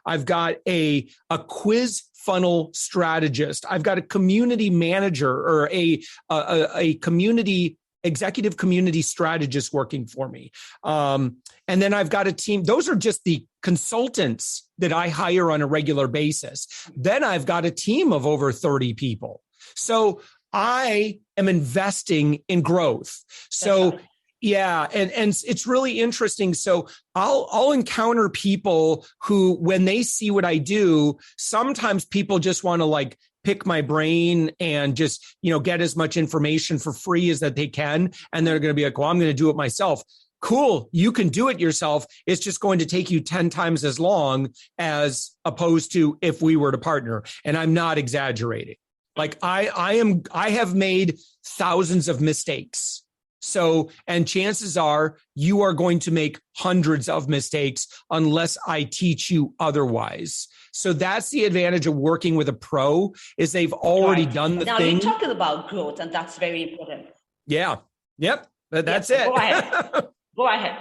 I've got a quiz funnel strategist. I've got a community manager or a community executive community strategist working for me. And then I've got a team. Those are just the consultants that I hire on a regular basis. Then I've got a team of over 30 people. So I am investing in growth. So yeah, and it's really interesting. So I'll encounter people who, when they see what I do, sometimes people just want to like pick my brain and just, get as much information for free as that they can. And they're going to be like, well, I'm going to do it myself. Cool. You can do it yourself. It's just going to take you 10 times as long as opposed to if we were to partner. And I'm not exaggerating. Like I have made thousands of mistakes. So, and chances are you are going to make hundreds of mistakes unless I teach you otherwise. So that's the advantage of working with a pro, is they've already done the thing. Now you're talking about growth, and that's very important. Yeah. Yep. That's it. Go ahead. Go ahead.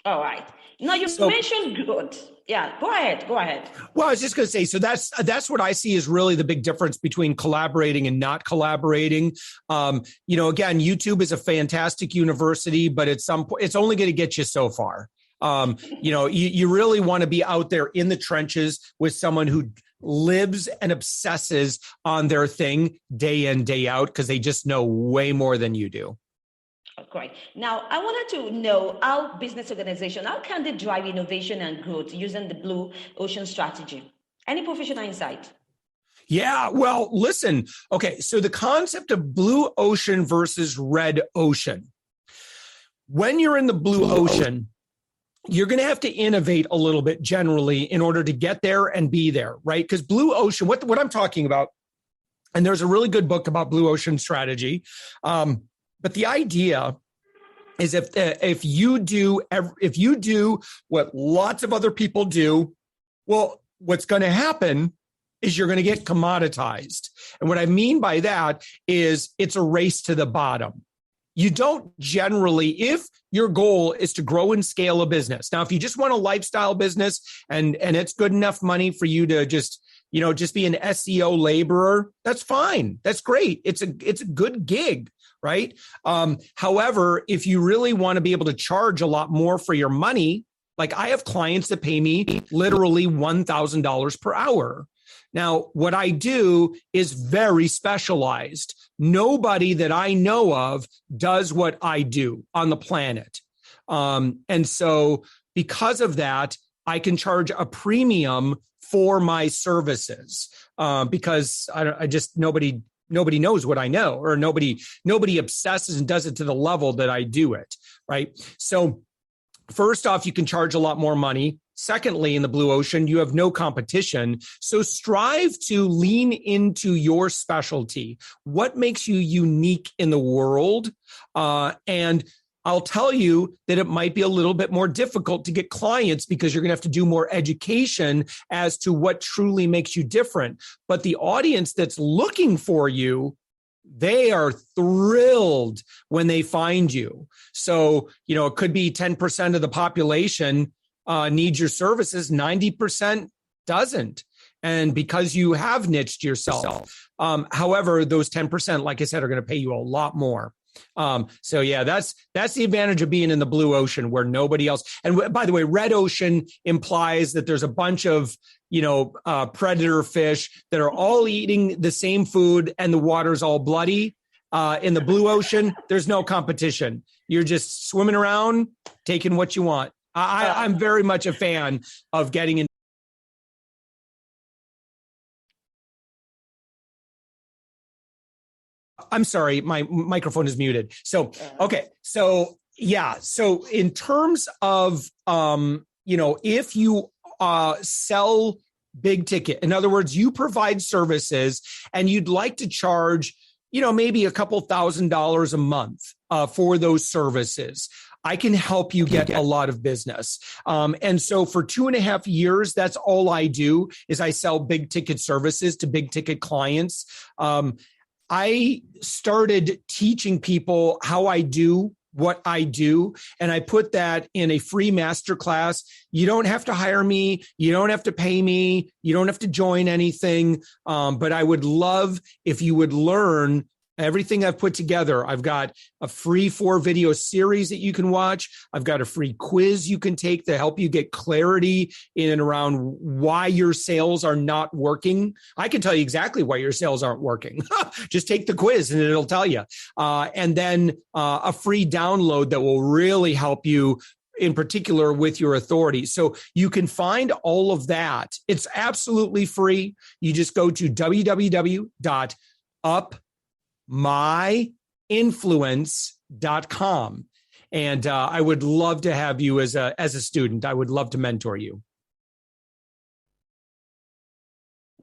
All right. Now you mentioned growth. Yeah, go ahead. Well, I was just going to say, so that's what I see is really the big difference between collaborating and not collaborating. Again, YouTube is a fantastic university, but at some point, it's only going to get you so far. You really want to be out there in the trenches with someone who lives and obsesses on their thing day in, day out, because they just know way more than you do. Great. Now, I wanted to know how business organization, how can they drive innovation and growth using the Blue Ocean strategy? Any professional insight? Yeah, well, listen. Okay, so the concept of blue ocean versus red ocean. When you're in the blue ocean, you're going to have to innovate a little bit generally in order to get there and be there, right? Because blue ocean, what I'm talking about, and there's a really good book about blue ocean strategy. But the idea is if you do what lots of other people do, well, what's going to happen is you're going to get commoditized. And what I mean by that is it's a race to the bottom. You don't generally, if your goal is to grow and scale a business. Now, if you just want a lifestyle business and it's good enough money for you to just be an SEO laborer, that's fine. That's great. It's a good gig. Right. However, if you really want to be able to charge a lot more for your money, like I have clients that pay me literally $1,000 per hour. Now, what I do is very specialized. Nobody that I know of does what I do on the planet. And so because of that, I can charge a premium for my services because nobody knows what I know, or nobody obsesses and does it to the level that I do it, right? So first off, you can charge a lot more money. Secondly, in the blue ocean, you have no competition. So strive to lean into your specialty. What makes you unique in the world? And I'll tell you that it might be a little bit more difficult to get clients because you're going to have to do more education as to what truly makes you different. But the audience that's looking for you, they are thrilled when they find you. So, it could be 10% of the population needs your services, 90% doesn't. And because you have niched yourself. However, those 10%, like I said, are going to pay you a lot more. So yeah, that's the advantage of being in the blue ocean where nobody else. And by the way, red ocean implies that there's a bunch of, predator fish that are all eating the same food and the water's all bloody. In the blue ocean, there's no competition. You're just swimming around, taking what you want. I'm very much a fan of getting in. I'm sorry, my microphone is muted. So, okay. So yeah. So in terms of, if you sell big ticket, in other words, you provide services and you'd like to charge, maybe a couple $1,000s a month for those services, I can help you get a lot of business. And so for 2.5 years, that's all I do is I sell big ticket services to big ticket clients. I started teaching people how I do what I do. And I put that in a free masterclass. You don't have to hire me. You don't have to pay me. You don't have to join anything. But I would love if you would learn everything I've put together. I've got a free 4-video series that you can watch. I've got a free quiz you can take to help you get clarity in and around why your sales are not working. I can tell you exactly why your sales aren't working. Just take the quiz and it'll tell you. And then a free download that will really help you in particular with your authority. So you can find all of that. It's absolutely free. You just go to www.upmyinfluence.com. And I would love to have you as a student. I would love to mentor you.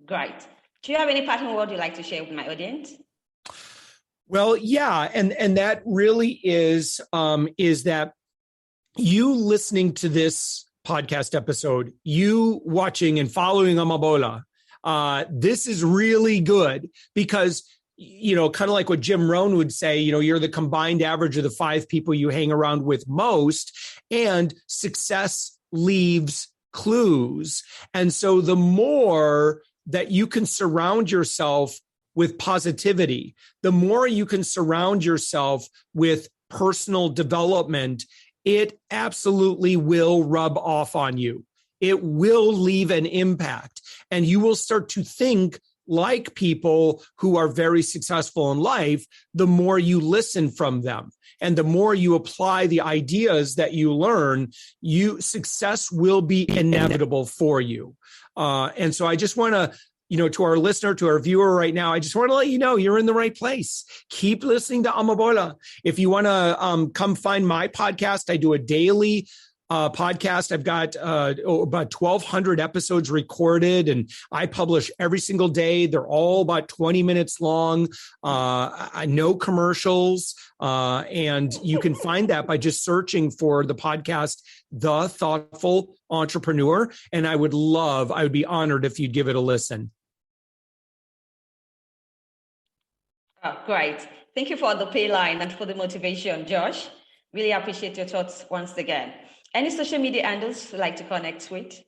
Great. Do you have any parting word you'd like to share with my audience? Well, yeah. And that really is that you listening to this podcast episode, you watching and following Omobola, this is really good because, kind of like what Jim Rohn would say, you're the combined average of the 5 people you hang around with most, and success leaves clues. And so the more that you can surround yourself with positivity, the more you can surround yourself with personal development, it absolutely will rub off on you. It will leave an impact, and you will start to think like people who are very successful in life, the more you listen from them. And the more you apply the ideas that you learn, success will be inevitable for you. And so I just want to, to our listener, to our viewer right now, I just want to let you know you're in the right place. Keep listening to Omobola. If you want to come find my podcast, I do a daily podcast. I've got about 1,200 episodes recorded, and I publish every single day. They're all about 20 minutes long. No commercials. And you can find that by just searching for the podcast, The Thoughtful Entrepreneur. And I would be honored if you'd give it a listen. Oh, great. Thank you for the pay line and for the motivation, Josh. Really appreciate your thoughts once again. Any social media handles you'd like to connect with?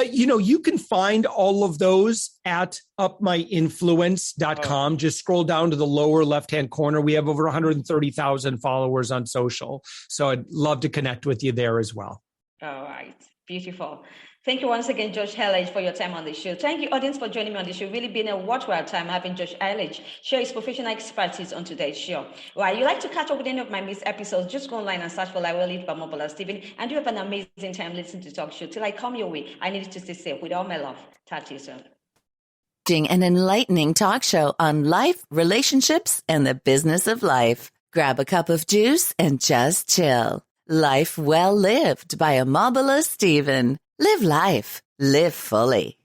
You can find all of those at upmyinfluence.com. Just scroll down to the lower left-hand corner. We have over 130,000 followers on social. So I'd love to connect with you there as well. All right. Beautiful. Thank you once again, Josh Elledge, for your time on the show. Thank you, audience, for joining me on the show. Really been a worthwhile time having Josh Elledge share his professional expertise on today's show. Right, you like to catch up with any of my missed episodes, just go online and search for Omobola Stephen, and you have an amazing time listening to Talk Show. Till I come your way, I need to stay safe. With all my love. Talk to you soon. An enlightening talk show on life, relationships, and the business of life. Grab a cup of juice and just chill. Life Well Lived by Omobola Stephen. Live life. Live fully.